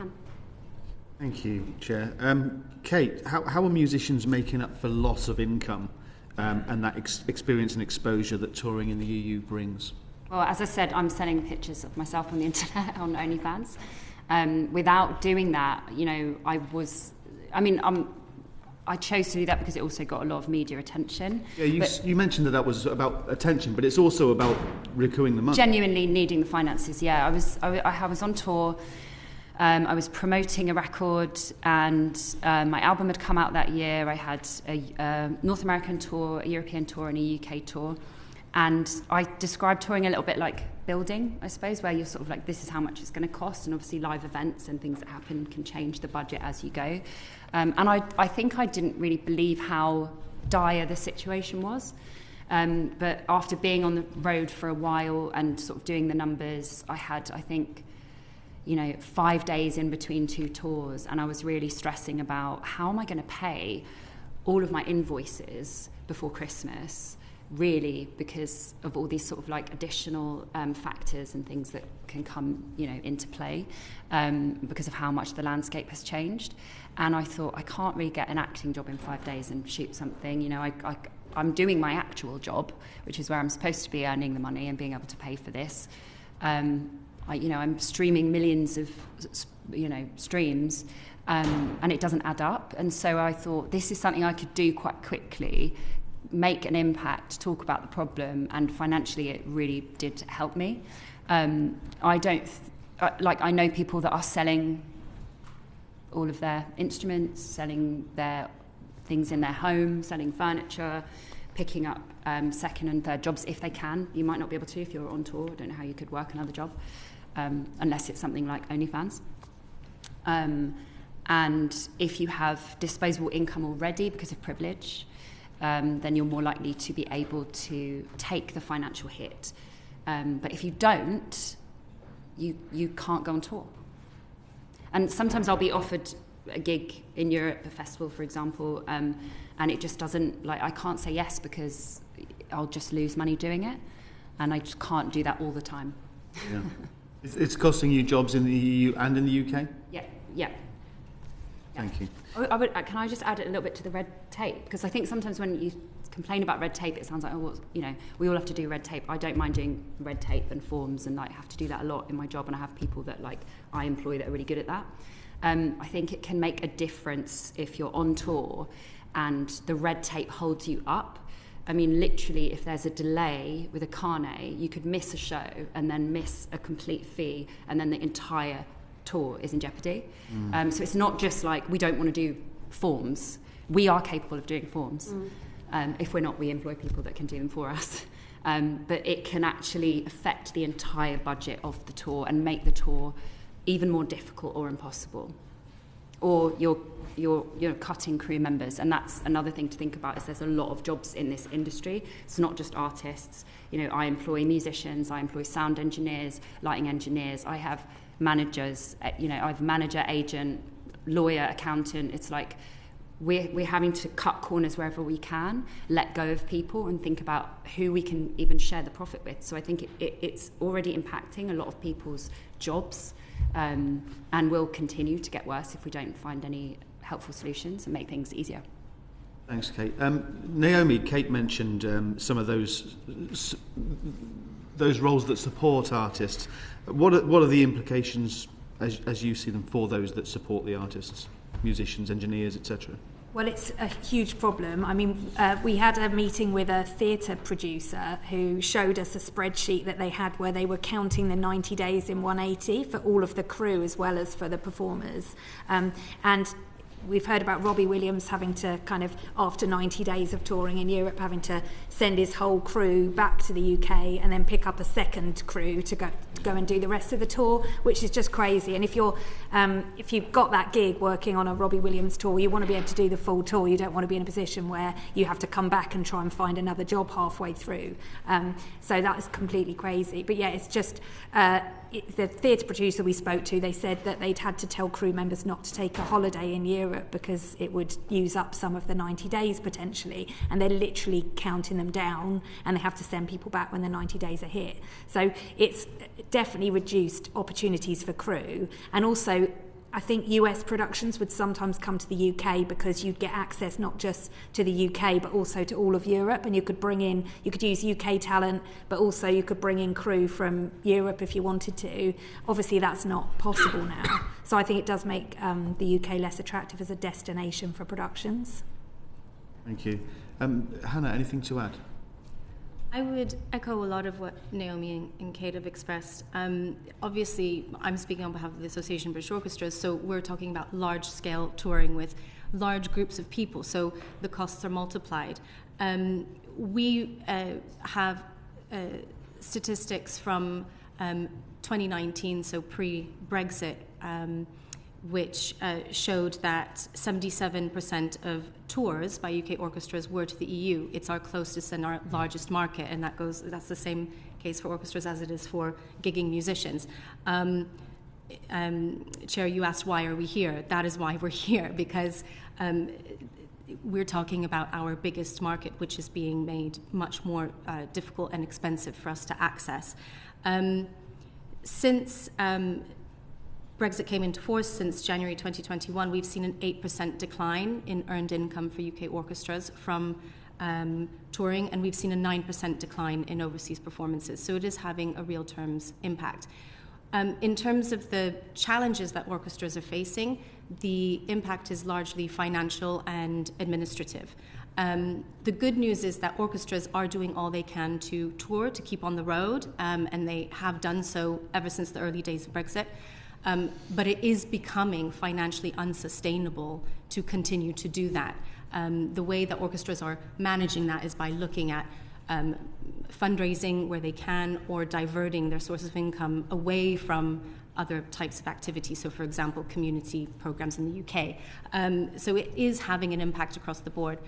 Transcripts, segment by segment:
can. Thank you, Chair. Kate, how are musicians making up for loss of income and that experience and exposure that touring in the EU brings? Well, as I said, I'm selling pictures of myself on the internet on OnlyFans. Without doing that, I chose to do that because it also got a lot of media attention. Yeah, you mentioned that was about attention, but it's also about recouping the money. Genuinely needing the finances, yeah. I was on tour. I was promoting a record, and my album had come out that year. I had a North American tour, a European tour, and a UK tour. And I described touring a little bit like building, I suppose, where you're sort of like, this is how much it's going to cost. And obviously live events and things that happen can change the budget as you go. And I think I didn't really believe how dire the situation was. But after being on the road for a while and sort of doing the numbers, I had, I think, 5 days in between two tours, and I was really stressing about how am I going to pay all of my invoices before Christmas, really, because of all these sort of like additional factors and things that can come, into play because of how much the landscape has changed. And I thought, I can't really get an acting job in 5 days and shoot something. I'm doing my actual job, which is where I'm supposed to be earning the money and being able to pay for this. I'm streaming millions of, streams, and it doesn't add up. And so I thought this is something I could do quite quickly, make an impact, talk about the problem, and financially it really did help me. I know people that are selling all of their instruments, selling their things in their home, selling furniture, picking up second and third jobs if they can. You might not be able to if you're on tour. I don't know how you could work another job unless it's something like OnlyFans. And if you have disposable income already because of privilege, then you're more likely to be able to take the financial hit. But if you don't, you can't go on tour. And sometimes I'll be offered a gig in Europe, a festival, for example, and it just doesn't, I can't say yes because I'll just lose money doing it, and I just can't do that all the time. Yeah. It's costing you jobs in the EU and in the UK? Yeah. Thank you. Can I just add a little bit to the red tape? Because I think sometimes when you complain about red tape, it sounds like, we all have to do red tape. I don't mind doing red tape and forms, and I have to do that a lot in my job, and I have people that I employ that are really good at that. I think it can make a difference if you're on tour and the red tape holds you up. I mean, literally, if there's a delay with a carnet, you could miss a show and then miss a complete fee, and then the entire tour is in jeopardy. So it's not just like we don't want to do forms. We are capable of doing forms. If we're not, we employ people that can do them for us. But it can actually affect the entire budget of the tour and make the tour even more difficult or impossible. Or you're cutting crew members, and that's another thing to think about. Is there's a lot of jobs in this industry. It's not just artists. I employ musicians, I employ sound engineers, lighting engineers. I have managers. I have a manager, agent, lawyer, accountant. It's like we're having to cut corners wherever we can, let go of people, and think about who we can even share the profit with. So I think it's already impacting a lot of people's jobs, and will continue to get worse if we don't find any helpful solutions and make things easier. Thanks, Kate. Naomi, Kate mentioned some of those roles that support artists. What are the implications, as you see them, for those that support the artists, musicians, engineers, etc.? Well, it's a huge problem. I mean, we had a meeting with a theatre producer who showed us a spreadsheet that they had where they were counting the 90 days in 180 for all of the crew as well as for the performers. And we've heard about Robbie Williams having to kind of, after 90 days of touring in Europe, having to send his whole crew back to the UK and then pick up a second crew to go and do the rest of the tour, which is just crazy. And if you've got that gig working on a Robbie Williams tour, you want to be able to do the full tour. You don't want to be in a position where you have to come back and try and find another job halfway through. So that is completely crazy. But yeah, it's just the theatre producer we spoke to, they said that they'd had to tell crew members not to take a holiday in Europe because it would use up some of the 90 days potentially, and they're literally counting them down, and they have to send people back when the 90 days are hit. So it's definitely reduced opportunities for crew, and also I think US productions would sometimes come to the UK because you'd get access not just to the UK but also to all of Europe, and you could use UK talent, but also you could bring in crew from Europe if you wanted to. Obviously that's not possible now. So I think it does make the UK less attractive as a destination for productions. Thank you. Hannah, anything to add? I would echo a lot of what Naomi and Kate have expressed. Obviously, I'm speaking on behalf of the Association of British Orchestras, so we're talking about large-scale touring with large groups of people, so the costs are multiplied. We have statistics from 2019, so pre-Brexit, which showed that 77% of tours by UK orchestras were to the EU. It's our closest and our largest market, and that's the same case for orchestras as it is for gigging musicians. Chair, you asked why are we here? That is why we're here, because we're talking about our biggest market, which is being made much more difficult and expensive for us to access. Since Brexit came into force, since January 2021, we've seen an 8% decline in earned income for UK orchestras from touring, and we've seen a 9% decline in overseas performances. So it is having a real terms impact. In terms of the challenges that orchestras are facing, the impact is largely financial and administrative. The good news is that orchestras are doing all they can to tour, to keep on the road, and they have done so ever since the early days of Brexit. But it is becoming financially unsustainable to continue to do that. The way that orchestras are managing that is by looking at fundraising where they can, or diverting their sources of income away from other types of activities. So, for example, community programs in the UK. So it is having an impact across the board.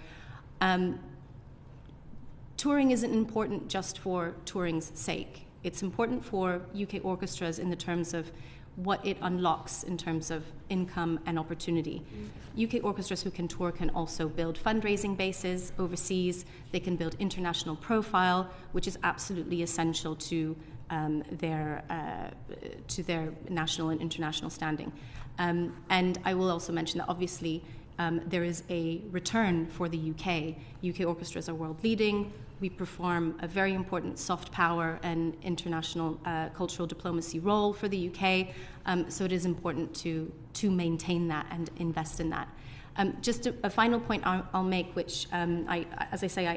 Touring isn't important just for touring's sake. It's important for UK orchestras in the terms of what it unlocks in terms of income and opportunity. UK orchestras who can tour can also build fundraising bases overseas. They can build international profile, which is absolutely essential to their national and international standing. And I will also mention that obviously there is a return for the UK. UK orchestras are world leading. We perform a very important soft power and international cultural diplomacy role for the UK. So it is important to maintain that and invest in that. Just a final point I'll make, which I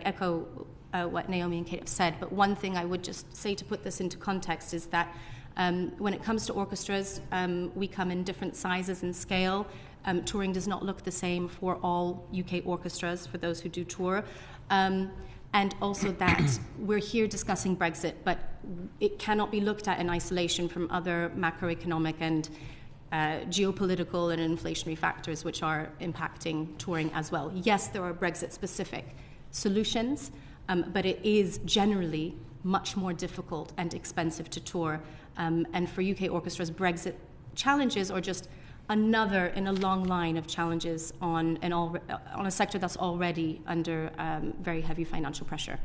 echo what Naomi and Kate have said, but one thing I would just say to put this into context is that when it comes to orchestras, we come in different sizes and scale. Touring does not look the same for all UK orchestras, for those who do tour. And also that we're here discussing Brexit, but it cannot be looked at in isolation from other macroeconomic and geopolitical and inflationary factors which are impacting touring as well. Yes, there are Brexit-specific solutions, but it is generally much more difficult and expensive to tour. And for UK orchestras, Brexit challenges are just another in a long line of challenges on a sector that's already under very heavy financial pressure.